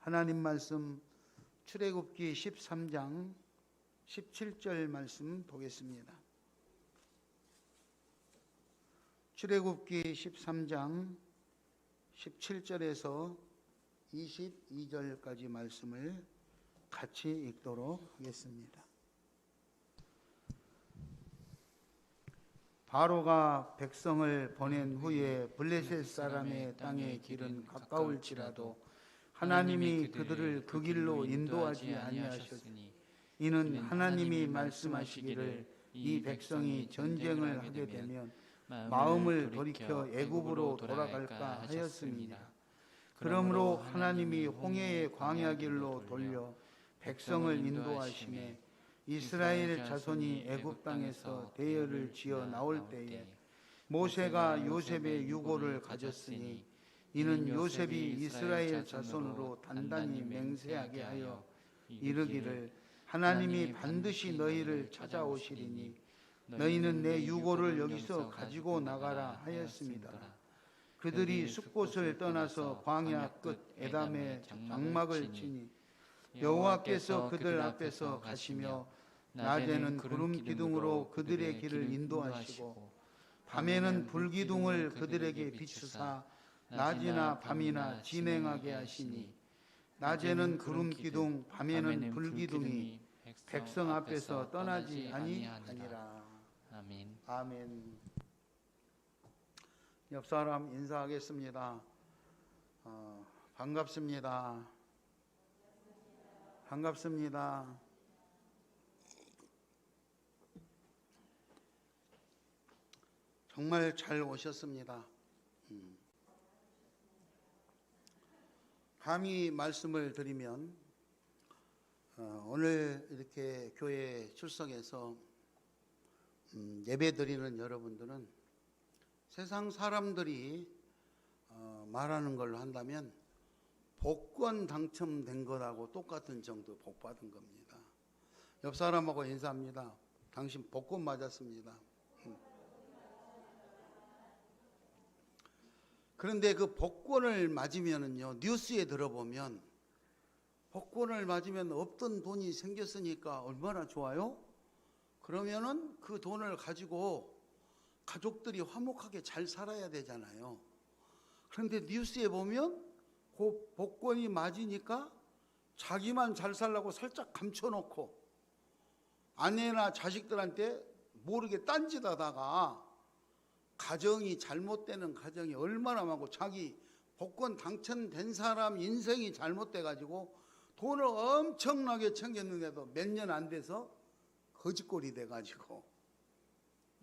하나님 말씀 출애굽기 13장 17절 말씀 보겠습니다. 출애굽기 13장 17절에서 22절까지 말씀을 같이 읽도록 하겠습니다. 바로가 백성을 보낸 후에 블레셋 사람의 땅의 길은 가까울지라도 하나님이 그들을 그 길로 인도하지 아니하셨으니 이는 하나님이 말씀하시기를 이 백성이 전쟁을 하게 되면 마음을 돌이켜 애굽으로 돌아갈까 하였습니다. 그러므로 하나님이 홍해의 광야길로 돌려 백성을 인도하시매 이스라엘 자손이 애굽 땅에서 대열을 지어 나올 때에 모세가 요셉의 유고를 가졌으니 이는 요셉이 이스라엘 자손으로 단단히 맹세하게 하여 이르기를 하나님이 반드시 너희를 찾아오시리니 너희는 내 유고를 여기서 가지고 나가라 하였습니다. 그들이 숫곳을 떠나서 광야 끝 에담에 장막을 치니 여호와께서 그들 앞에서 가시며 낮에는 구름 기둥으로 그들의 길을 인도하시고 밤에는 불기둥을 그들에게 비추사 낮이나 밤이나 진행하게 하시니 낮에는 구름 기둥 밤에는 불기둥이 백성 앞에서 떠나지 아니하니라. 아멘. 아멘. 옆 사람 인사하겠습니다. 반갑습니다. 반갑습니다. 정말 잘 오셨습니다. 감히 말씀을 드리면 오늘 이렇게 교회에 출석해서 예배 드리는 여러분들은 세상 사람들이 말하는 걸로 한다면 복권 당첨된 거라고 똑같은 정도 복 받은 겁니다. 옆 사람하고 인사합니다. 당신 복권 맞았습니다. 그런데 그 복권을 맞으면은요, 뉴스에 들어보면 복권을 맞으면 없던 돈이 생겼으니까 얼마나 좋아요? 그러면은 그 돈을 가지고 가족들이 화목하게 잘 살아야 되잖아요. 그런데 뉴스에 보면 그 복권이 맞으니까 자기만 잘 살라고 살짝 감춰놓고 아내나 자식들한테 모르게 딴짓하다가 가정이 잘못되는 가정이 얼마나 많고 자기 복권 당첨된 사람 인생이 잘못돼 가지고 돈을 엄청나게 챙겼는데도 몇 년 안 돼서 거지꼴이 돼 가지고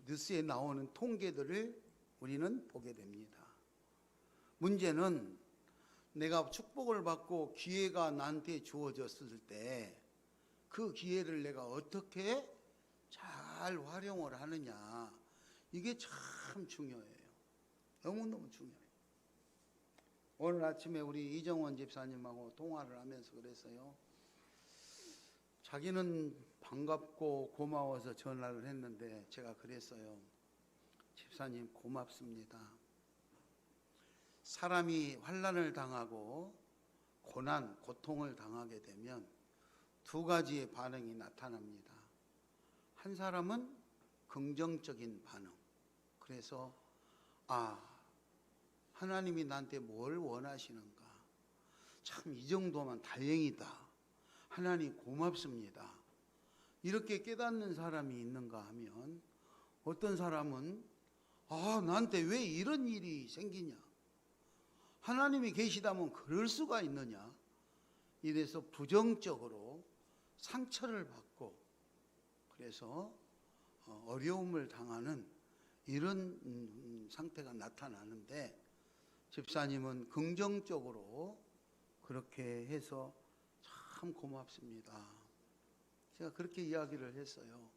뉴스에 나오는 통계들을 우리는 보게 됩니다. 문제는 내가 축복을 받고 기회가 나한테 주어졌을 때 그 기회를 내가 어떻게 잘 활용을 하느냐, 이게 참 중요해요. 너무너무 중요해요. 오늘 아침에 우리 이정원 집사님하고 통화를 하면서 그랬어요. 자기는 반갑고 고마워서 전화를 했는데 제가 그랬어요. 집사님 고맙습니다. 사람이 환난을 당하고 고난, 고통을 당하게 되면 두 가지의 반응이 나타납니다. 한 사람은 긍정적인 반응. 그래서 하나님이 나한테 뭘 원하시는가? 참 이 정도면 다행이다. 하나님 고맙습니다. 이렇게 깨닫는 사람이 있는가 하면 어떤 사람은 나한테 왜 이런 일이 생기냐? 하나님이 계시다면 그럴 수가 있느냐? 이래서 부정적으로 상처를 받고 그래서 어려움을 당하는 이런 상태가 나타나는데 집사님은 긍정적으로 그렇게 해서 참 고맙습니다. 제가 그렇게 이야기를 했어요.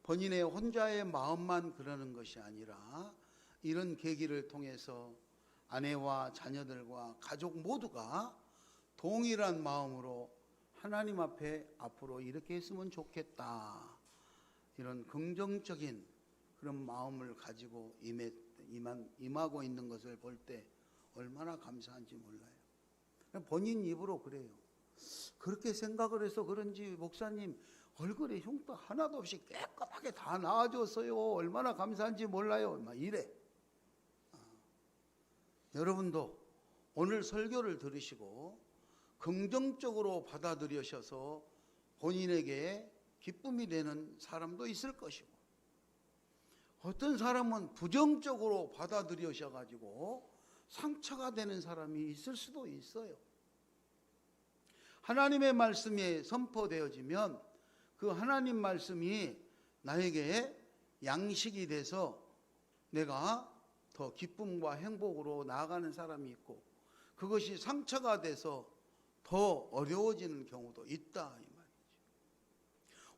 본인의 혼자의 마음만 그러는 것이 아니라 이런 계기를 통해서 아내와 자녀들과 가족 모두가 동일한 마음으로 하나님 앞에 앞으로 이렇게 했으면 좋겠다, 이런 긍정적인 그런 마음을 가지고 임하고 있는 것을 볼 때 얼마나 감사한지 몰라요. 본인 입으로 그래요. 그렇게 생각을 해서 그런지 목사님 얼굴에 흉터 하나도 없이 깨끗하게 다 나아졌어요. 얼마나 감사한지 몰라요. 막 이래. 여러분도 오늘 설교를 들으시고 긍정적으로 받아들여셔서 본인에게 기쁨이 되는 사람도 있을 것이고, 어떤 사람은 부정적으로 받아들여셔가지고 상처가 되는 사람이 있을 수도 있어요. 하나님의 말씀이 선포되어지면 그 하나님 말씀이 나에게 양식이 돼서 내가 더 기쁨과 행복으로 나아가는 사람이 있고, 그것이 상처가 돼서 더 어려워지는 경우도 있다 이 말이죠.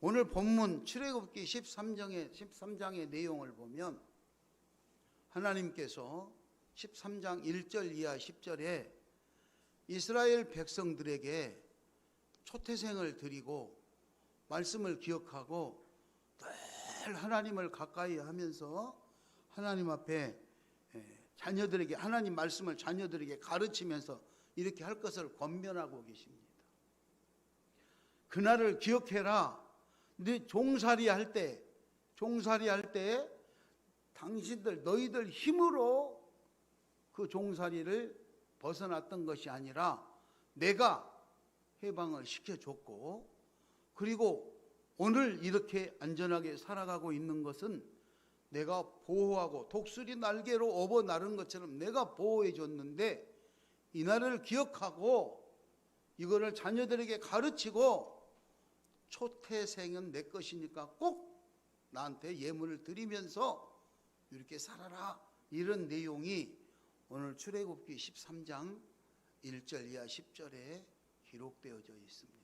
오늘 본문 출애굽기 13장의 내용을 보면 하나님께서 13장 1절 이하 10절에 이스라엘 백성들에게 초태생을 드리고 말씀을 기억하고 늘 하나님을 가까이 하면서 하나님 앞에 자녀들에게 하나님 말씀을 자녀들에게 가르치면서 이렇게 할 것을 권면하고 계십니다. 그날을 기억해라. 네 종살이 할 때 당신들 너희들 힘으로 그 종살이를 벗어났던 것이 아니라 내가 해방을 시켜줬고, 그리고 오늘 이렇게 안전하게 살아가고 있는 것은 내가 보호하고 독수리 날개로 업어 나른 것처럼 내가 보호해 줬는데, 이날을 기억하고 이거를 자녀들에게 가르치고 초태생은 내 것이니까 꼭 나한테 예물을 드리면서 이렇게 살아라. 이런 내용이 오늘 출애굽기 13장 1절 이하 10절에 기록되어져 있습니다.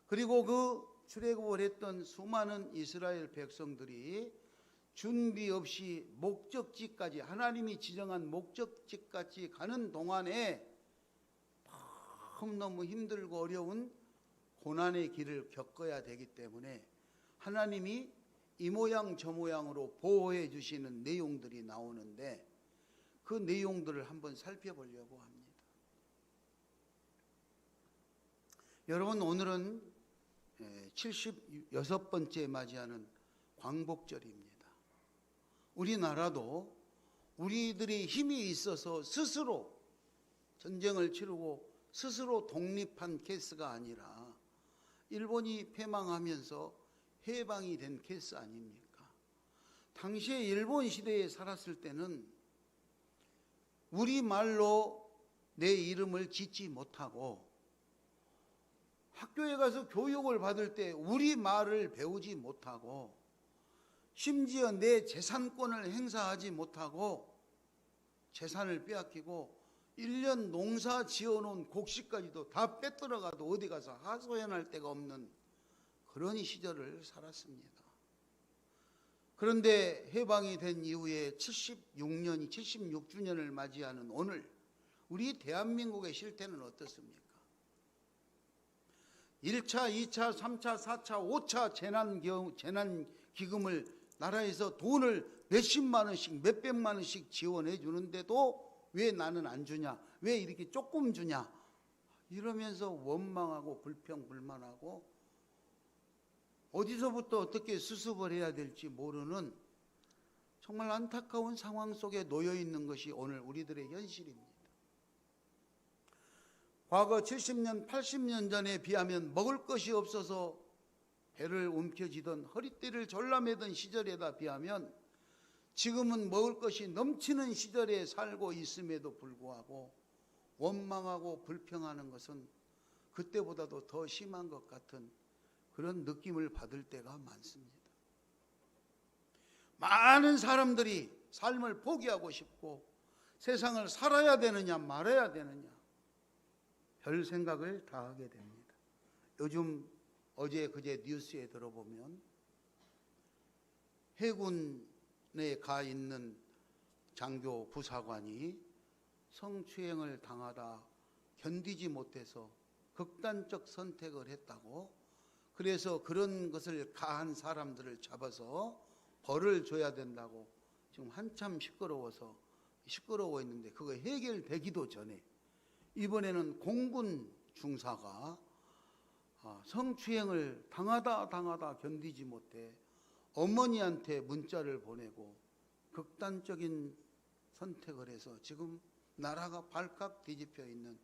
그리고 그 출애굽을 했던 수많은 이스라엘 백성들이 준비 없이 목적지까지, 하나님이 지정한 목적지까지 가는 동안에 너무 힘들고 어려운 고난의 길을 겪어야 되기 때문에 하나님이 이 모양 저 모양으로 보호해 주시는 내용들이 나오는데, 그 내용들을 한번 살펴보려고 합니다. 여러분, 오늘은 76번째 맞이하는 광복절입니다. 우리나라도 우리들이 힘이 있어서 스스로 전쟁을 치르고 스스로 독립한 케이스가 아니라 일본이 패망하면서 해방이 된 케이스 아닙니까? 당시에 일본 시대에 살았을 때는 우리말로 내 이름을 짓지 못하고 학교에 가서 교육을 받을 때 우리말을 배우지 못하고 심지어 내 재산권을 행사하지 못하고 재산을 빼앗기고 1년 농사 지어놓은 곡식까지도 다 빼들어가도 어디 가서 하소연할 데가 없는 그런 시절을 살았습니다. 그런데 해방이 된 이후에 76주년을 맞이하는 오늘, 우리 대한민국의 실태는 어떻습니까? 1차, 2차, 3차, 4차, 5차 재난기금을 나라에서 돈을 몇십만 원씩, 몇백만 원씩 지원해 주는데도 왜 나는 안 주냐? 왜 이렇게 조금 주냐? 이러면서 원망하고 불평불만하고 어디서부터 어떻게 수습을 해야 될지 모르는 정말 안타까운 상황 속에 놓여 있는 것이 오늘 우리들의 현실입니다. 과거 70년, 80년 전에 비하면 먹을 것이 없어서 배를 움켜쥐던 허리띠를 졸라매던 시절에다 비하면 지금은 먹을 것이 넘치는 시절에 살고 있음에도 불구하고 원망하고 불평하는 것은 그때보다도 더 심한 것 같은 그런 느낌을 받을 때가 많습니다. 많은 사람들이 삶을 포기하고 싶고 세상을 살아야 되느냐 말아야 되느냐 별 생각을 다 하게 됩니다. 요즘 어제 그제 뉴스에 들어보면 해군에 가 있는 장교 부사관이 성추행을 당하다 견디지 못해서 극단적 선택을 했다고, 그래서 그런 것을 가한 사람들을 잡아서 벌을 줘야 된다고 지금 한참 시끄러워 있는데 그거 해결되기도 전에 이번에는 공군 중사가 성추행을 당하다 견디지 못해 어머니한테 문자를 보내고 극단적인 선택을 해서 지금 나라가 발칵 뒤집혀 있는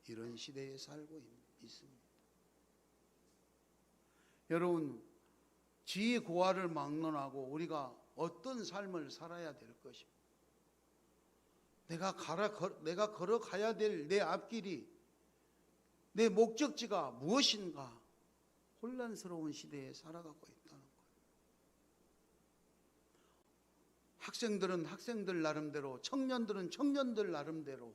이런 시대에 살고 있습니다. 여러분, 지고화를 막론하고 우리가 어떤 삶을 살아야 될 것입니다. 내가 걸어가야 될 내 앞길이, 내 목적지가 무엇인가 혼란스러운 시대에 살아가고 있다는 거예요. 학생들은 학생들 나름대로, 청년들은 청년들 나름대로,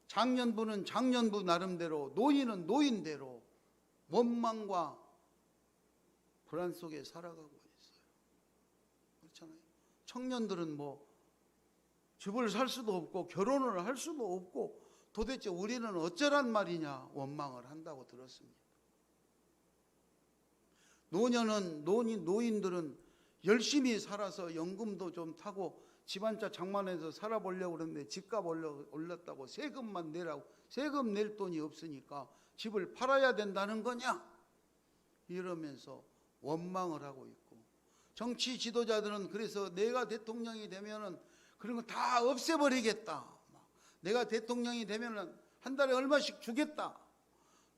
장년부는 장년부 나름대로, 노인은 노인대로 원망과 불안 속에 살아가고 있어요. 그렇잖아요. 청년들은 집을 살 수도 없고 결혼을 할 수도 없고 도대체 우리는 어쩌란 말이냐 원망을 한다고 들었습니다. 노인들은 열심히 살아서 연금도 좀 타고 집 한 채 장만해서 살아보려고 그러는데 집값 올렸다고 세금만 내라고, 세금 낼 돈이 없으니까 집을 팔아야 된다는 거냐 이러면서 원망을 하고 있고, 정치 지도자들은 그래서 내가 대통령이 되면은 그런 거 다 없애버리겠다, 내가 대통령이 되면은 한 달에 얼마씩 주겠다,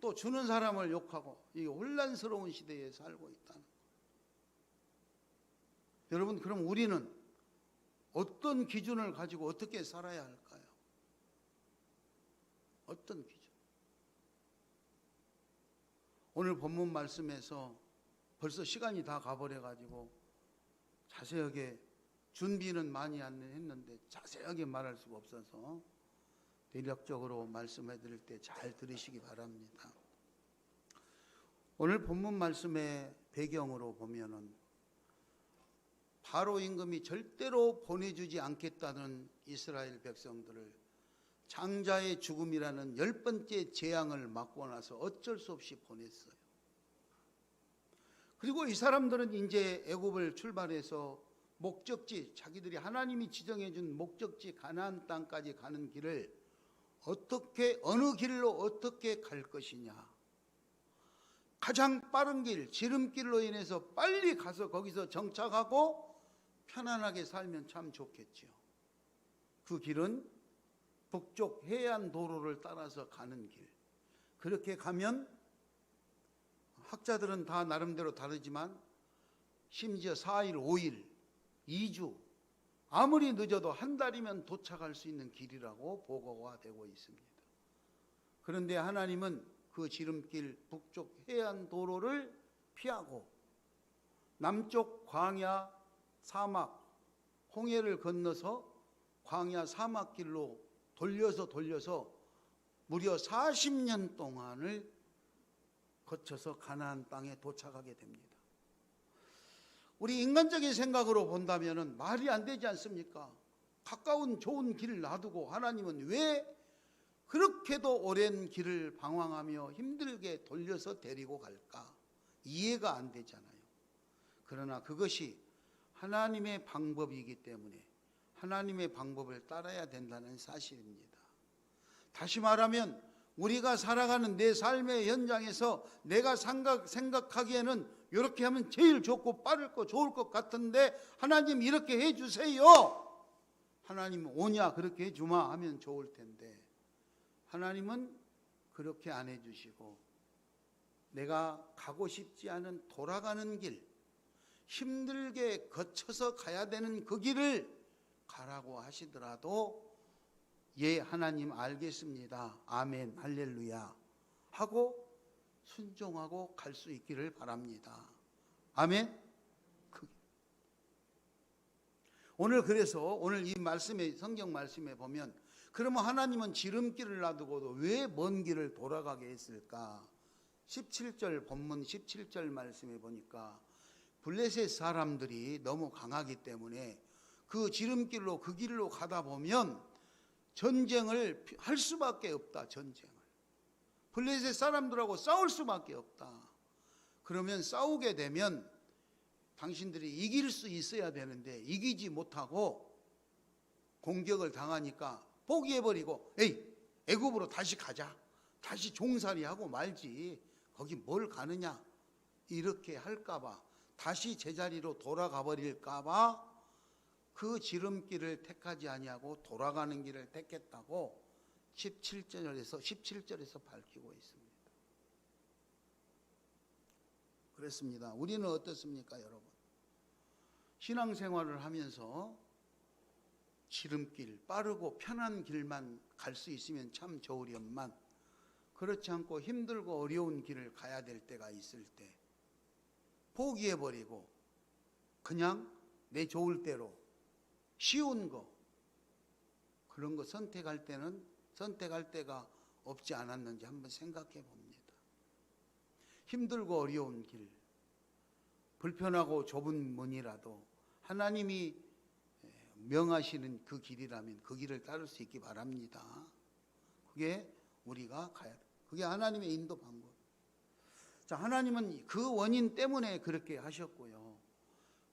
또 주는 사람을 욕하고, 이 혼란스러운 시대에 살고 있다는 거예요. 여러분, 그럼 우리는 어떤 기준을 가지고 어떻게 살아야 할까요? 어떤 기준? 오늘 본문 말씀에서 벌써 시간이 다 가버려가지고 자세하게 준비는 많이 했는데 자세하게 말할 수가 없어서 대략적으로 말씀해 드릴 때 잘 들으시기 바랍니다. 오늘 본문 말씀의 배경으로 보면은 바로 임금이 절대로 보내주지 않겠다는 이스라엘 백성들을 장자의 죽음이라는 10번째 재앙을 맞고 나서 어쩔 수 없이 보냈어요. 그리고 이 사람들은 이제 애굽을 출발해서 목적지, 자기들이 하나님이 지정해 준 목적지 가나안 땅까지 가는 길을 어느 길로 어떻게 갈 것이냐, 가장 빠른 길, 지름길로 인해서 빨리 가서 거기서 정착하고 편안하게 살면 참 좋겠죠. 그 길은 북쪽 해안 도로를 따라서 가는 길. 그렇게 가면 학자들은 다 나름대로 다르지만 심지어 4일, 5일, 2주, 아무리 늦어도 한 달이면 도착할 수 있는 길이라고 보고가 되고 있습니다. 그런데 하나님은 그 지름길 북쪽 해안 도로를 피하고 남쪽 광야 사막, 홍해를 건너서 광야 사막길로 돌려서 무려 40년 동안을 거쳐서 가나안 땅에 도착하게 됩니다. 우리 인간적인 생각으로 본다면 말이 안 되지 않습니까? 가까운 좋은 길을 놔두고 하나님은 왜 그렇게도 오랜 길을 방황하며 힘들게 돌려서 데리고 갈까? 이해가 안 되잖아요. 그러나 그것이 하나님의 방법이기 때문에 하나님의 방법을 따라야 된다는 사실입니다. 다시 말하면 우리가 살아가는 내 삶의 현장에서 내가 생각하기에는 이렇게 하면 제일 좋고 빠를 거 좋을 것 같은데 하나님 이렇게 해주세요. 하나님 오냐 그렇게 해주마 하면 좋을 텐데 하나님은 그렇게 안 해주시고 내가 가고 싶지 않은 돌아가는 길, 힘들게 거쳐서 가야 되는 그 길을 가라고 하시더라도 예 하나님 알겠습니다, 아멘, 할렐루야 하고 순종하고 갈 수 있기를 바랍니다. 아멘. 오늘 그래서 오늘 이 말씀에, 성경 말씀에 보면 그러면 하나님은 지름길을 놔두고도 왜 먼 길을 돌아가게 했을까? 17절 본문 17절 말씀에 보니까 블레셋 사람들이 너무 강하기 때문에 그 지름길로 그 길로 가다 보면 전쟁을 할 수밖에 없다. 전쟁을 블레셋 사람들하고 싸울 수밖에 없다. 그러면 싸우게 되면 당신들이 이길 수 있어야 되는데 이기지 못하고 공격을 당하니까 포기해버리고 에이 애굽으로 다시 가자, 다시 종살이하고 말지, 거기 뭘 가느냐, 이렇게 할까봐, 다시 제자리로 돌아가 버릴까봐 그 지름길을 택하지 아니하고 돌아가는 길을 택했다고 17절에서 밝히고 있습니다. 그렇습니다. 우리는 어떻습니까, 여러분? 신앙생활을 하면서 지름길, 빠르고 편한 길만 갈 수 있으면 참 좋으련만, 그렇지 않고 힘들고 어려운 길을 가야 될 때가 있을 때 포기해버리고 그냥 내 좋을 대로 쉬운 거, 그런 거 선택할 때가 없지 않았는지 한번 생각해 봅니다. 힘들고 어려운 길, 불편하고 좁은 문이라도 하나님이 명하시는 그 길이라면 그 길을 따를 수 있기 바랍니다. 그게 우리가 가야 돼. 그게 하나님의 인도 방법. 자, 하나님은 그 원인 때문에 그렇게 하셨고요.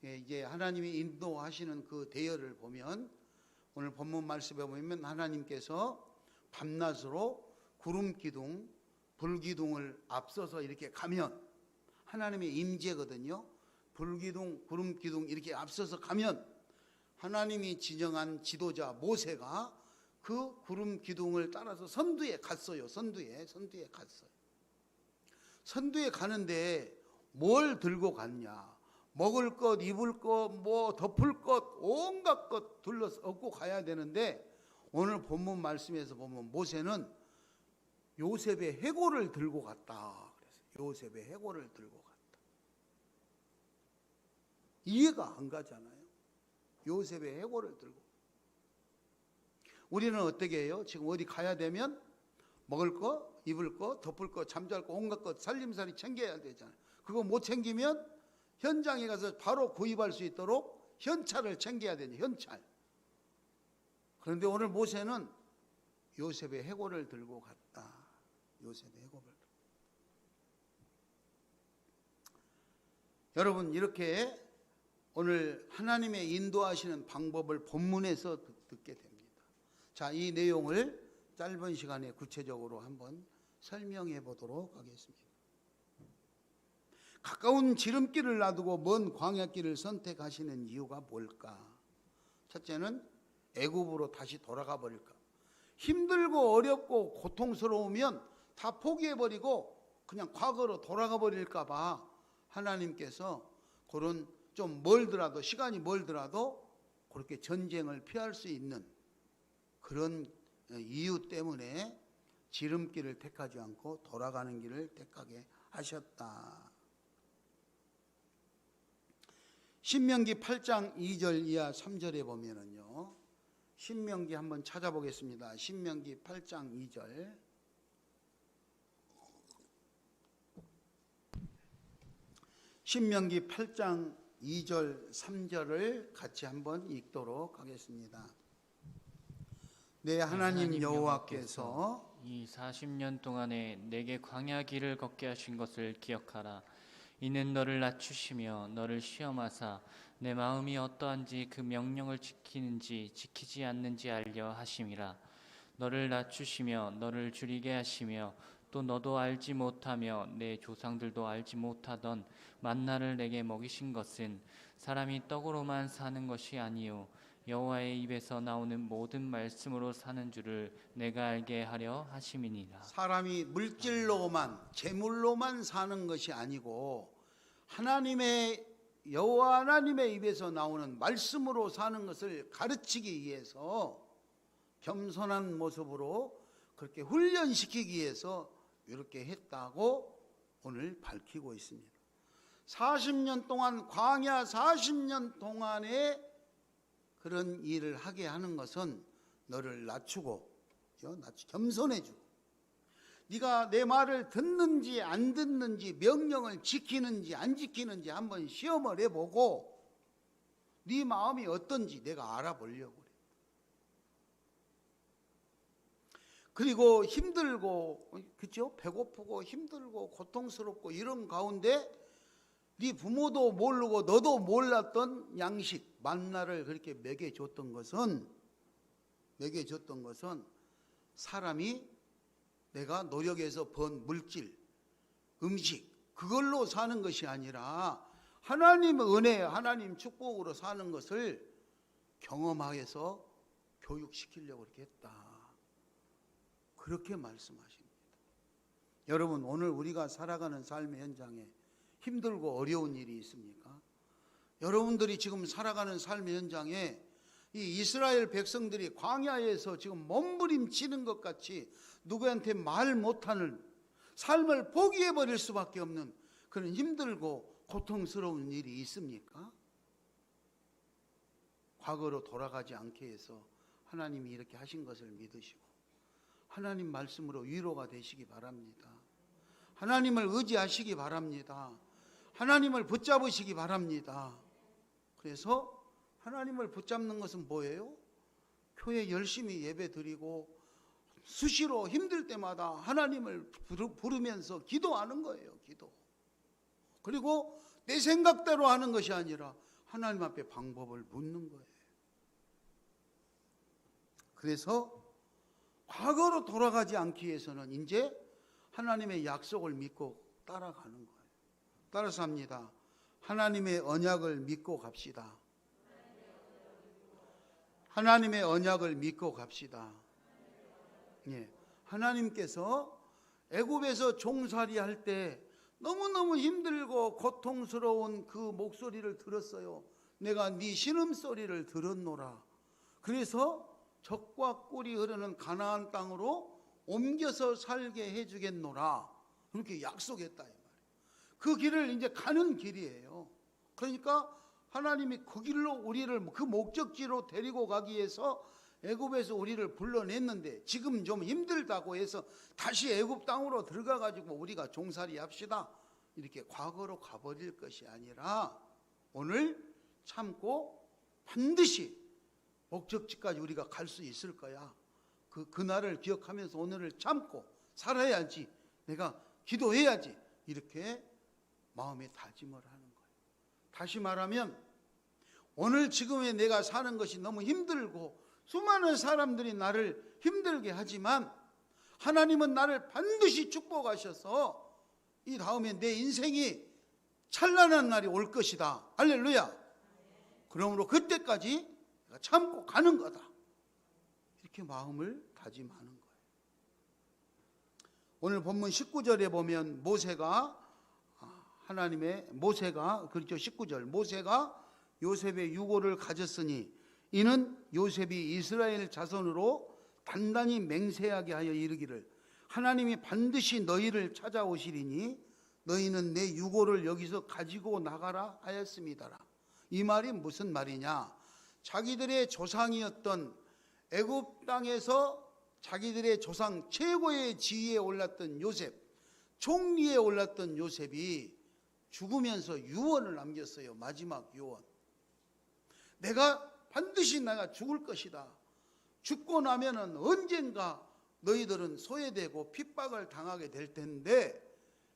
이제 하나님이 인도하시는 그 대열을 보면, 오늘 본문 말씀에 보면 하나님께서 밤낮으로 구름 기둥, 불 기둥을 앞서서 이렇게 가면 하나님의 임재거든요. 불 기둥, 구름 기둥 이렇게 앞서서 가면 하나님이 지정한 지도자 모세가 그 구름 기둥을 따라서 선두에 갔어요. 선두에 갔어요. 선두에 가는데 뭘 들고 갔냐? 먹을 것, 입을 것, 뭐 덮을 것, 온갖 것 둘러서 얻고 가야 되는데, 오늘 본문 말씀에서 보면 모세는 요셉의 해골을 들고 갔다. 그래서 요셉의 해골을 들고 갔다. 이해가 안 가잖아요. 요셉의 해골을 들고. 우리는 어떻게 해요? 지금 어디 가야 되면 먹을 거, 입을 거, 덮을 거, 잠잘 거, 온갖 것 살림살이 챙겨야 되잖아요. 그거 못 챙기면 현장에 가서 바로 구입할 수 있도록 현찰을 챙겨야 되죠. 현찰. 그런데 오늘 모세는 요셉의 해골을 들고 갔다. 요셉의 해골을. 여러분, 이렇게 오늘 하나님의 인도하시는 방법을 본문에서 듣게 됩니다. 자, 이 내용을 짧은 시간에 구체적으로 한번 설명해 보도록 하겠습니다. 가까운 지름길을 놔두고 먼 광야길을 선택하시는 이유가 뭘까? 첫째는 애굽으로 다시 돌아가 버릴까? 힘들고 어렵고 고통스러우면 다 포기해 버리고 그냥 과거로 돌아가 버릴까 봐 하나님께서 그런 좀 멀더라도, 시간이 멀더라도 그렇게 전쟁을 피할 수 있는 그런 이유 때문에 지름길을 택하지 않고 돌아가는 길을 택하게 하셨다. 신명기 8장 2절 이하 3절에 보면은요, 신명기 한번 찾아보겠습니다. 신명기 8장 2절. 신명기 8장 2절 3절을 같이 한번 읽도록 하겠습니다. 내 하나님 여호와께서 이 40년 동안에 내게 광야 길을 걷게 하신 것을 기억하라. 이는 너를 낮추시며 너를 시험하사 내 마음이 어떠한지 그 명령을 지키는지 지키지 않는지 알려 하심이라. 너를 낮추시며 너를 줄이게 하시며 또 너도 알지 못하며 내 조상들도 알지 못하던 만나를 내게 먹이신 것은 사람이 떡으로만 사는 것이 아니요 여호와의 입에서 나오는 모든 말씀으로 사는 줄을 내가 알게 하려 하심이니라. 사람이 물질로만, 재물로만 사는 것이 아니고 하나님의, 여호와 하나님의 입에서 나오는 말씀으로 사는 것을 가르치기 위해서, 겸손한 모습으로 그렇게 훈련시키기 위해서 이렇게 했다고 오늘 밝히고 있습니다. 40년 동안, 광야 40년 동안에 그런 일을 하게 하는 것은 너를 낮추고, 겸손해주고, 네가 내 말을 듣는지 안 듣는지, 명령을 지키는지 안 지키는지 한번 시험을 해보고 네 마음이 어떤지 내가 알아보려고 그래. 그리고 힘들고, 그렇죠? 배고프고 힘들고 고통스럽고 이런 가운데 네 부모도 모르고 너도 몰랐던 양식, 만나를 그렇게 먹여줬던 것은 사람이 내가 노력해서 번 물질, 음식 그걸로 사는 것이 아니라 하나님의 은혜, 하나님 축복으로 사는 것을 경험하여서 교육시키려고 그렇게 했다. 그렇게 말씀하십니다. 여러분, 오늘 우리가 살아가는 삶의 현장에 힘들고 어려운 일이 있습니까? 여러분들이 지금 살아가는 삶의 현장에 이 이스라엘 백성들이 광야에서 지금 몸부림치는 것 같이 누구한테 말 못하는 삶을 포기해버릴 수밖에 없는 그런 힘들고 고통스러운 일이 있습니까? 과거로 돌아가지 않게 해서 하나님이 이렇게 하신 것을 믿으시고 하나님 말씀으로 위로가 되시기 바랍니다. 하나님을 의지하시기 바랍니다. 하나님을 붙잡으시기 바랍니다. 그래서 하나님을 붙잡는 것은 뭐예요? 교회 열심히 예배 드리고 수시로 힘들 때마다 하나님을 부르면서 기도하는 거예요. 기도. 그리고 내 생각대로 하는 것이 아니라 하나님 앞에 방법을 묻는 거예요. 그래서 과거로 돌아가지 않기 위해서는 이제 하나님의 약속을 믿고 따라가는 거예요. 따라서 합니다. 하나님의 언약을 믿고 갑시다. 하나님의 언약을 믿고 갑시다. 예, 하나님께서 애굽에서 종살이 할 때 너무너무 힘들고 고통스러운 그 목소리를 들었어요. 내가 네 신음소리를 들었노라. 그래서 젖과 꿀이 흐르는 가나안 땅으로 옮겨서 살게 해주겠노라. 그렇게 약속했다 이 말이에요. 그 길을 이제 가는 길이에요. 그러니까 하나님이 그 길로 우리를 그 목적지로 데리고 가기 위해서 애굽에서 우리를 불러냈는데 지금 좀 힘들다고 해서 다시 애굽 땅으로 들어가 가지고 우리가 종살이 합시다. 이렇게 과거로 가버릴 것이 아니라 오늘 참고 반드시 목적지까지 우리가 갈 수 있을 거야. 그날을 기억하면서 오늘을 참고 살아야지. 내가 기도해야지. 이렇게 마음에 다짐을 하는 거예요. 다시 말하면 오늘 지금의 내가 사는 것이 너무 힘들고 수많은 사람들이 나를 힘들게 하지만 하나님은 나를 반드시 축복하셔서 이 다음에 내 인생이 찬란한 날이 올 것이다. 할렐루야. 그러므로 그때까지 내가 참고 가는 거다. 이렇게 마음을 다짐하는 거예요. 오늘 본문 19절에 보면 모세가 그렇죠. 19절 모세가 요셉의 유고를 가졌으니 이는 요셉이 이스라엘 자손으로 단단히 맹세하게 하여 이르기를 하나님이 반드시 너희를 찾아오시리니 너희는 내 유고를 여기서 가지고 나가라 하였습니다라. 이 말이 무슨 말이냐? 자기들의 조상이었던 애굽 땅에서 자기들의 조상 최고의 지위에 올랐던 요셉, 총리에 올랐던 요셉이 죽으면서 유언을 남겼어요. 마지막 유언. 반드시 내가 죽을 것이다. 죽고 나면은 언젠가 너희들은 소외되고 핍박을 당하게 될 텐데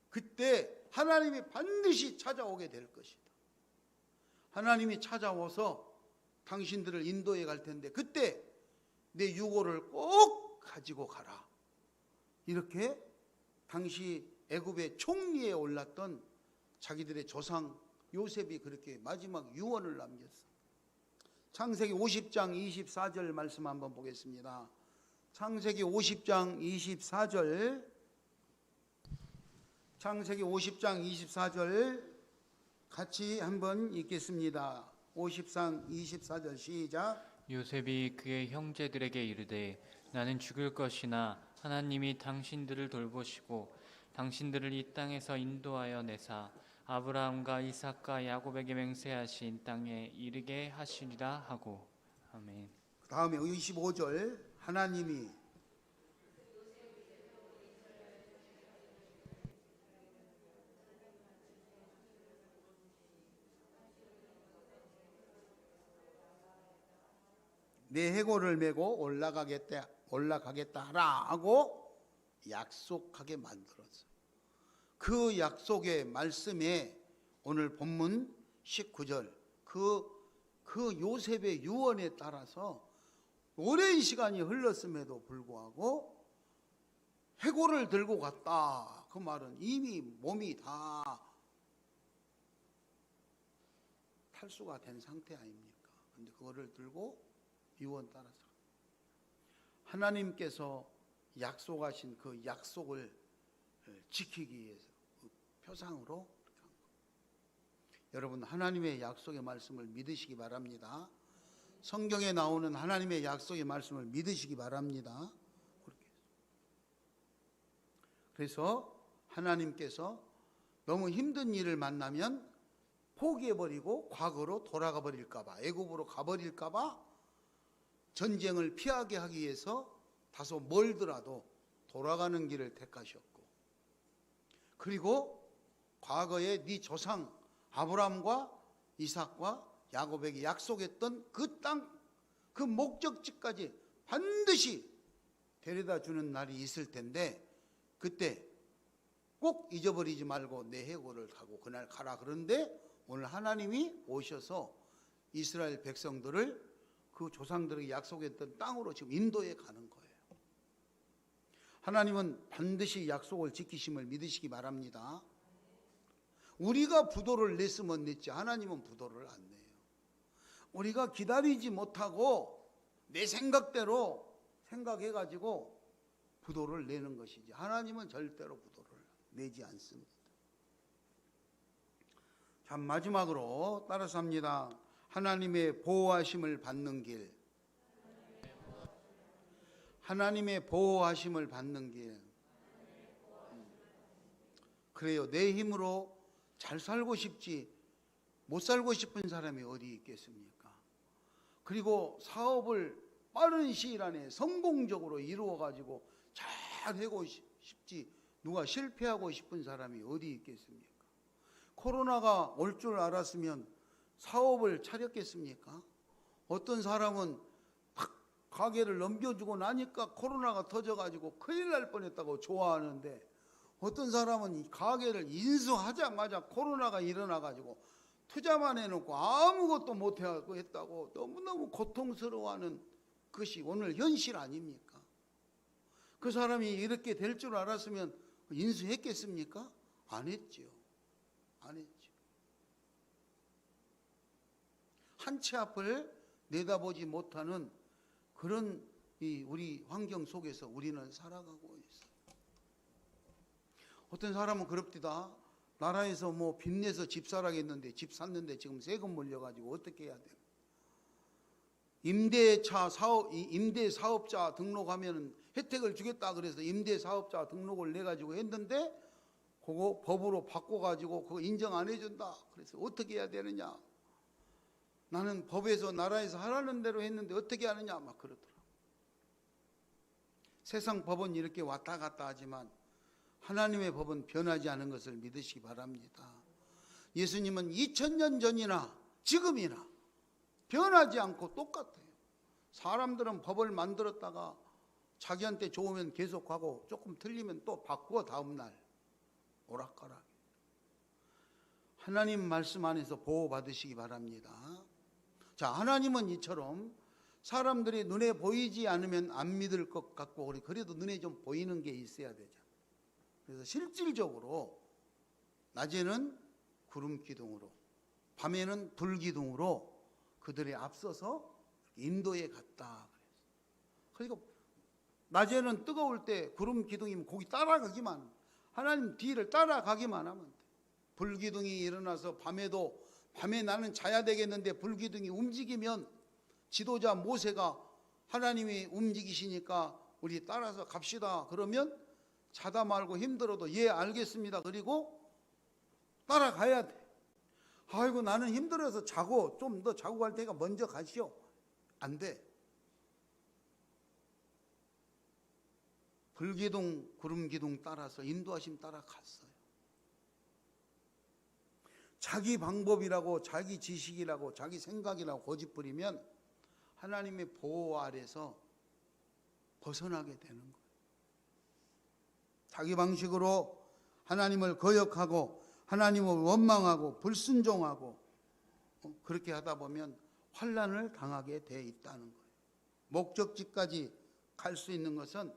그때 하나님이 반드시 찾아오게 될 것이다. 하나님이 찾아와서 당신들을 인도해 갈 텐데 그때 내 유고를 꼭 가지고 가라. 이렇게 당시 애굽의 총리에 올랐던 자기들의 조상 요셉이 그렇게 마지막 유언을 남겼어. 창세기 50장 24절 말씀 한번 보겠습니다. 창세기 50장 24절 창세기 50장 24절 같이 한번 읽겠습니다. 50장 24절 시작. 요셉이 그의 형제들에게 이르되 나는 죽을 것이나 하나님이 당신들을 돌보시고 당신들을 이 땅에서 인도하여 내사 아브라함과 이삭과 야곱에게 맹세하신 땅에 이르게 하시리라 하고. 아멘. 그 다음에 25절 하나님이 내 해골을 메고 올라가겠다 하라 하고 약속하게 만들었어요. 그 약속의 말씀에 오늘 본문 19절 그 요셉의 유언에 따라서 오랜 시간이 흘렀음에도 불구하고 해골을 들고 갔다. 그 말은 이미 몸이 다 탈수가 된 상태 아닙니까? 근데 그거를 들고 유언 따라서 하나님께서 약속하신 그 약속을 지키기 위해서 그 표상으로 여러분 하나님의 약속의 말씀을 믿으시기 바랍니다. 성경에 나오는 하나님의 약속의 말씀을 믿으시기 바랍니다. 그래서 하나님께서 너무 힘든 일을 만나면 포기해버리고 과거로 돌아가 버릴까봐, 애굽으로 가버릴까봐 전쟁을 피하게 하기 위해서 다소 멀더라도 돌아가는 길을 택하셨고, 그리고 과거에 네 조상 아브라함과 이삭과 야곱에게 약속했던 그 땅, 그 목적지까지 반드시 데려다 주는 날이 있을 텐데, 그때 꼭 잊어버리지 말고 내 해골을 타고 그날 가라. 그런데 오늘 하나님이 오셔서 이스라엘 백성들을 그 조상들에게 약속했던 땅으로 지금 인도해 가는 거예요. 하나님은 반드시 약속을 지키심을 믿으시기 바랍니다. 우리가 부도를 냈으면 냈지 하나님은 부도를 안 내요. 우리가 기다리지 못하고 내 생각대로 생각해가지고 부도를 내는 것이지 하나님은 절대로 부도를 내지 않습니다. 자, 마지막으로 따라서 합니다. 하나님의 보호하심을 받는 길. 하나님의 보호하심을 받는 길. 그래요. 내 힘으로 잘 살고 싶지 못 살고 싶은 사람이 어디 있겠습니까? 그리고 사업을 빠른 시일 안에 성공적으로 이루어가지고 잘 하고 싶지 누가 실패하고 싶은 사람이 어디 있겠습니까? 코로나가 올 줄 알았으면 사업을 차렸겠습니까? 어떤 사람은 탁 가게를 넘겨주고 나니까 코로나가 터져가지고 큰일 날 뻔했다고 좋아하는데, 어떤 사람은 이 가게를 인수하자마자 코로나가 일어나가지고 투자만 해놓고 아무것도 못하고 했다고 너무너무 고통스러워하는 것이 오늘 현실 아닙니까? 그 사람이 이렇게 될 줄 알았으면 인수했겠습니까? 안 했죠. 안 했죠. 한 치 앞을 내다보지 못하는 그런 우리 환경 속에서 우리는 살아가고 있어요. 어떤 사람은 그럽디다. 나라에서 뭐 빚내서 집 사라겠는데 집 샀는데 지금 세금 물려가지고 어떻게 해야 돼? 임대 사업자 등록하면 혜택을 주겠다 그래서 임대 사업자 등록을 내 가지고 했는데 그거 법으로 바꿔가지고 그거 인정 안 해준다. 그래서 어떻게 해야 되느냐? 나는 법에서 나라에서 하라는 대로 했는데 어떻게 하느냐? 막 그러더라. 세상 법은 이렇게 왔다 갔다 하지만 하나님의 법은 변하지 않은 것을 믿으시기 바랍니다. 예수님은 2000년 전이나 지금이나 변하지 않고 똑같아요. 사람들은 법을 만들었다가 자기한테 좋으면 계속하고 조금 틀리면 또 바꾸어 다음날 오락가락. 하나님 말씀 안에서 보호받으시기 바랍니다. 자, 하나님은 이처럼 사람들이 눈에 보이지 않으면 안 믿을 것 같고 그래도 눈에 좀 보이는 게 있어야 되죠. 그래서 실질적으로 낮에는 구름 기둥으로 밤에는 불 기둥으로 그들의 앞서서 인도에 갔다. 그리고 낮에는 뜨거울 때 구름 기둥이면 거기 따라가기만, 하나님 뒤를 따라가기만 하면 돼. 불 기둥이 일어나서 밤에 나는 자야 되겠는데 불 기둥이 움직이면 지도자 모세가 하나님이 움직이시니까 우리 따라서 갑시다. 그러면 자다 말고 힘들어도 예 알겠습니다. 그리고 따라가야 돼. 아이고 나는 힘들어서 자고 좀 더 자고 갈 테니까 먼저 가시오. 안 돼. 불기둥 구름기둥 따라서 인도하심 따라 갔어요. 자기 방법이라고 자기 지식이라고 자기 생각이라고 고집 부리면 하나님의 보호 아래서 벗어나게 되는 거예요. 자기 방식으로 하나님을 거역하고 하나님을 원망하고 불순종하고 그렇게 하다 보면 환난을 당하게 돼 있다는 거예요. 목적지까지 갈 수 있는 것은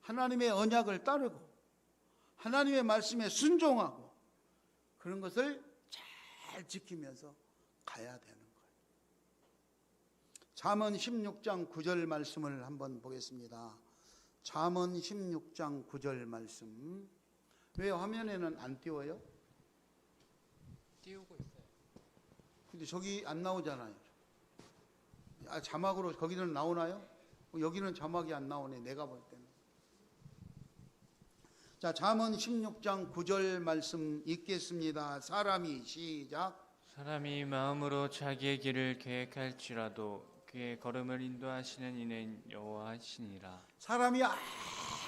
하나님의 언약을 따르고 하나님의 말씀에 순종하고 그런 것을 잘 지키면서 가야 되는 거예요. 잠언 16장 9절 말씀을 한번 보겠습니다. 잠언 16장 9절 말씀. 왜 화면에는 안 띄워요? 띄우고 있어요. 근데 저기 안 나오잖아요. 자막으로 거기는 나오나요? 여기는 자막이 안 나오네, 내가 볼 때는. 자, 잠언 16장 9절 말씀 읽겠습니다. 사람이 시작. 사람이 마음으로 자기의 길을 계획할지라도 그의 걸음을 인도하시는 이는 여호와시니라. 사람이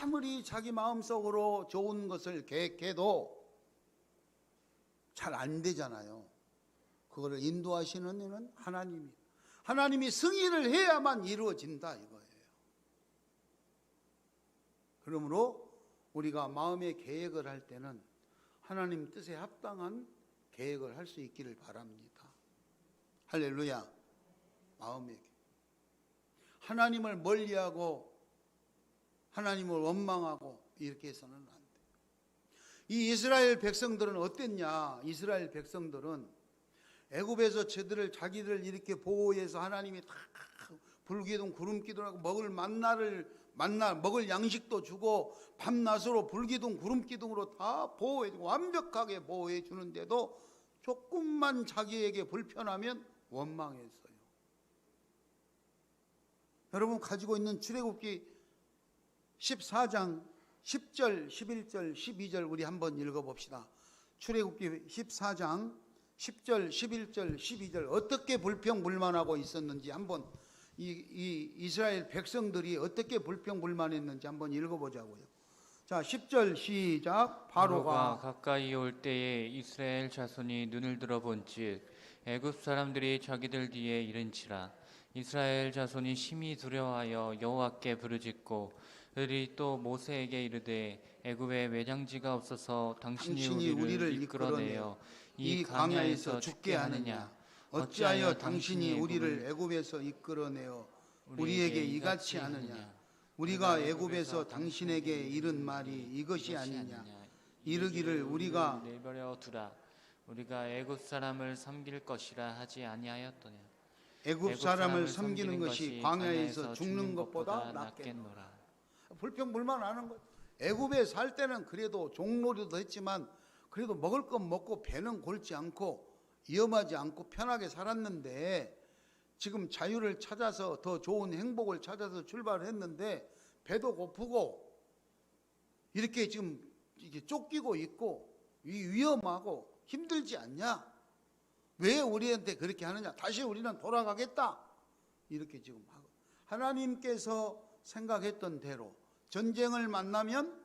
아무리 자기 마음속으로 좋은 것을 계획해도 잘 안 되잖아요. 그거를 인도하시는 이는 하나님이. 하나님이 승인을 해야만 이루어진다 이거예요. 그러므로 우리가 마음의 계획을 할 때는 하나님 뜻에 합당한 계획을 할 수 있기를 바랍니다. 할렐루야. 마음의 계획. 하나님을 멀리하고 하나님을 원망하고 이렇게 해서는 안 돼요. 이 이스라엘 백성들은 어땠냐? 이스라엘 백성들은 애굽에서 저들을 자기들 이렇게 보호해서 하나님이 다 불기둥 구름기둥하고 먹을 양식도 주고 밤낮으로 불기둥 구름기둥으로 다 보호해주고 완벽하게 보호해 주는데도 조금만 자기에게 불편하면 원망했어요. 여러분 가지고 있는 출애굽기 14장 10절, 11절, 12절 우리 한번 읽어봅시다. 출애굽기 14장 10절, 11절, 12절 어떻게 불평불만하고 있었는지 한번 이 이스라엘 백성들이 어떻게 불평불만했는지 한번 읽어보자고요. 자, 10절 시작. 바로가 가까이 올 때에 이스라엘 자손이 눈을 들어본즉 애굽 사람들이 자기들 뒤에 이른치라. 이스라엘 자손이 심히 두려워하여 여호와께 부르짖고 그들이 또 모세에게 이르되 애굽에 외장지가 없어서 당신이 우리를 이끌어내어 이 광야에서 죽게 하느냐. 어찌하여 당신이 우리를 애굽에서 이끌어내어 우리에게 이같이 하느냐. 우리가 애굽에서 당신에게 이른 말이 이것이 아니냐. 이르기를 우리가 내버려 두라. 우리가 애굽 사람을 섬길 것이라 하지 아니하였더냐. 애굽 사람을 섬기는 것이 광야에서 죽는 것보다 낫겠노라. 불평불만하는 것. 애굽에 살 때는 그래도 종놀이도 했지만 그래도 먹을 건 먹고 배는 골지 않고 위험하지 않고 편하게 살았는데 지금 자유를 찾아서 더 좋은 행복을 찾아서 출발했는데 배도 고프고 이렇게 지금 이게 쫓기고 있고 위험하고 힘들지 않냐? 왜 우리한테 그렇게 하느냐? 다시 우리는 돌아가겠다. 이렇게 지금 하고 하나님께서 생각했던 대로 전쟁을 만나면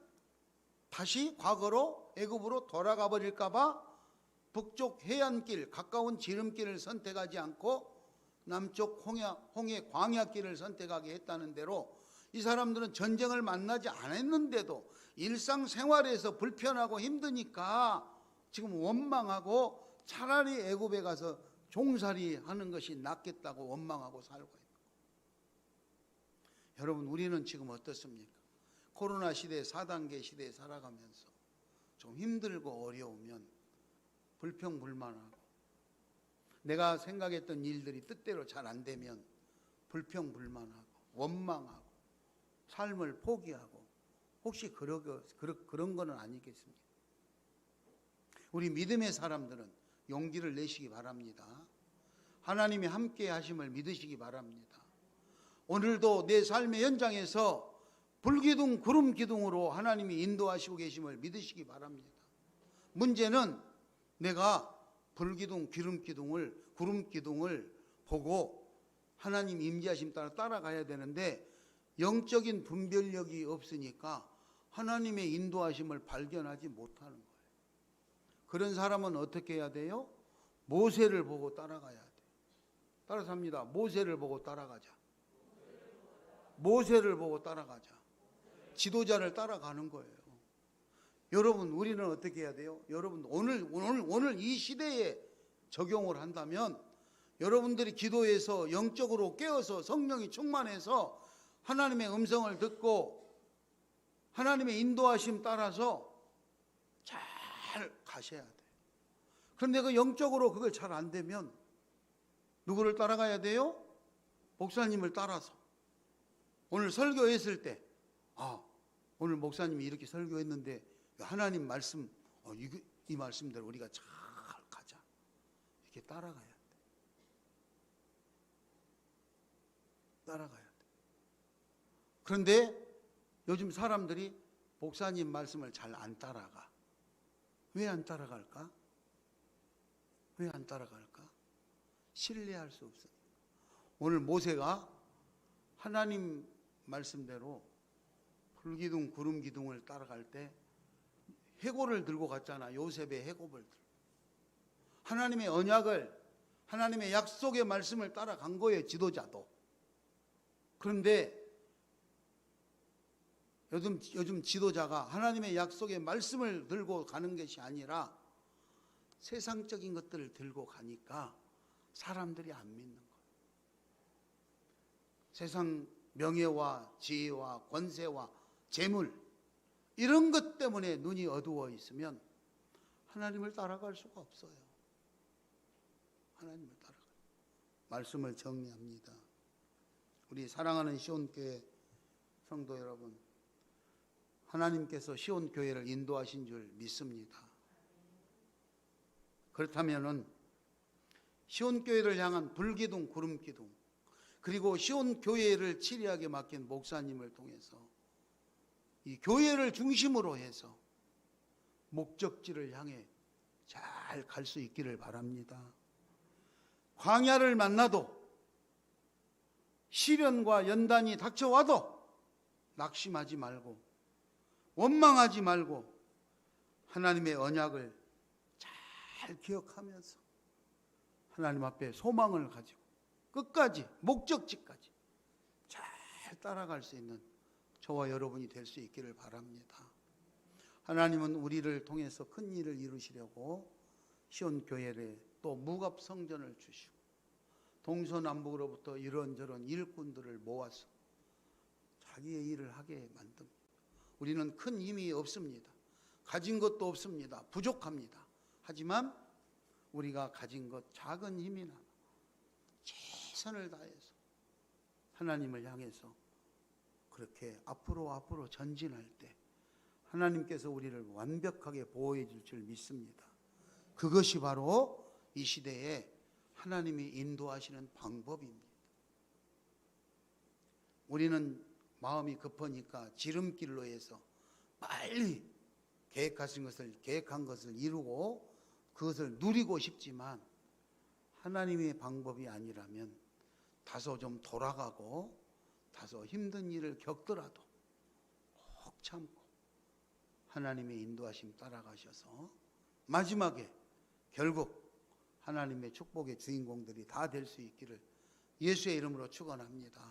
다시 과거로 애굽으로 돌아가 버릴까 봐 북쪽 해안길 가까운 지름길을 선택하지 않고 남쪽 홍해 광야길을 선택하게 했다는 대로 이 사람들은 전쟁을 만나지 않았는데도 일상생활에서 불편하고 힘드니까 지금 원망하고 차라리 애굽에 가서 종살이 하는 것이 낫겠다고 원망하고 살고 있는 거예요. 여러분 우리는 지금 어떻습니까? 코로나 시대 4단계 시대에 살아가면서 좀 힘들고 어려우면 불평불만하고 내가 생각했던 일들이 뜻대로 잘 안 되면 불평불만하고 원망하고 삶을 포기하고 혹시 그런 거는 아니겠습니까? 우리 믿음의 사람들은 용기를 내시기 바랍니다. 하나님이 함께 하심을 믿으시기 바랍니다. 오늘도 내 삶의 현장에서 불기둥 구름기둥으로 하나님이 인도하시고 계심을 믿으시기 바랍니다. 문제는 내가 불기둥 구름기둥을 보고 하나님 임재하심 따라 따라가야 되는데 영적인 분별력이 없으니까 하나님의 인도하심을 발견하지 못하는 거예요. 그런 사람은 어떻게 해야 돼요? 모세를 보고 따라가야 돼요. 따라서 합니다. 모세를 보고 따라가자. 모세를 보고 따라가자. 지도자를 따라가는 거예요. 여러분 우리는 어떻게 해야 돼요? 여러분 오늘 이 시대에 적용을 한다면 여러분들이 기도해서 영적으로 깨어서 성령이 충만해서 하나님의 음성을 듣고 하나님의 인도하심 따라서 잘 가셔야 돼요. 그런데 그 영적으로 그걸 잘 안 되면 누구를 따라가야 돼요? 목사님을 따라서. 오늘 설교했을 때 오늘 목사님이 이렇게 설교했는데 하나님 말씀 이 말씀대로 우리가 잘 가자. 이렇게 따라가야 돼. 따라가야 돼. 그런데 요즘 사람들이 목사님 말씀을 잘 안 따라가. 왜 안 따라갈까? 왜 안 따라갈까? 신뢰할 수 없어요. 오늘 모세가 하나님 말씀대로 불기둥 구름기둥을 따라갈 때 해골을 들고 갔잖아. 요셉의 해골을 들고. 하나님의 언약을, 하나님의 약속의 말씀을 따라간 거예요. 지도자도. 그런데 요즘 지도자가 하나님의 약속의 말씀을 들고 가는 것이 아니라 세상적인 것들을 들고 가니까 사람들이 안 믿는 거예요. 세상 명예와 지혜와 권세와 재물 이런 것 때문에 눈이 어두워 있으면 하나님을 따라갈 수가 없어요. 하나님을 따라갈. 말씀을 정리합니다. 우리 사랑하는 시온교회 성도 여러분, 하나님께서 시온교회를 인도하신 줄 믿습니다. 그렇다면은 시온교회를 향한 불기둥 구름기둥 그리고 시온교회를 치리하게 맡긴 목사님을 통해서 이 교회를 중심으로 해서 목적지를 향해 잘 갈 수 있기를 바랍니다. 광야를 만나도 시련과 연단이 닥쳐와도 낙심하지 말고 원망하지 말고 하나님의 언약을 잘 기억하면서 하나님 앞에 소망을 가지고 끝까지 목적지까지 잘 따라갈 수 있는 저와 여러분이 될 수 있기를 바랍니다. 하나님은 우리를 통해서 큰 일을 이루시려고 시온교회에 또 무갑성전을 주시고 동서남북으로부터 이런저런 일꾼들을 모아서 자기의 일을 하게 만듭니다. 우리는 큰 힘이 없습니다. 가진 것도 없습니다. 부족합니다. 하지만 우리가 가진 것 작은 힘이나 최선을 다해서 하나님을 향해서 그렇게 앞으로 전진할 때 하나님께서 우리를 완벽하게 보호해 줄 줄 믿습니다. 그것이 바로 이 시대에 하나님이 인도하시는 방법입니다. 우리는 마음이 급하니까 지름길로 해서 빨리 계획한 것을 이루고 그것을 누리고 싶지만 하나님의 방법이 아니라면 다소 좀 돌아가고 다소 힘든 일을 겪더라도 꼭 참고 하나님의 인도하심 따라가셔서 마지막에 결국 하나님의 축복의 주인공들이 다 될 수 있기를 예수의 이름으로 축원합니다.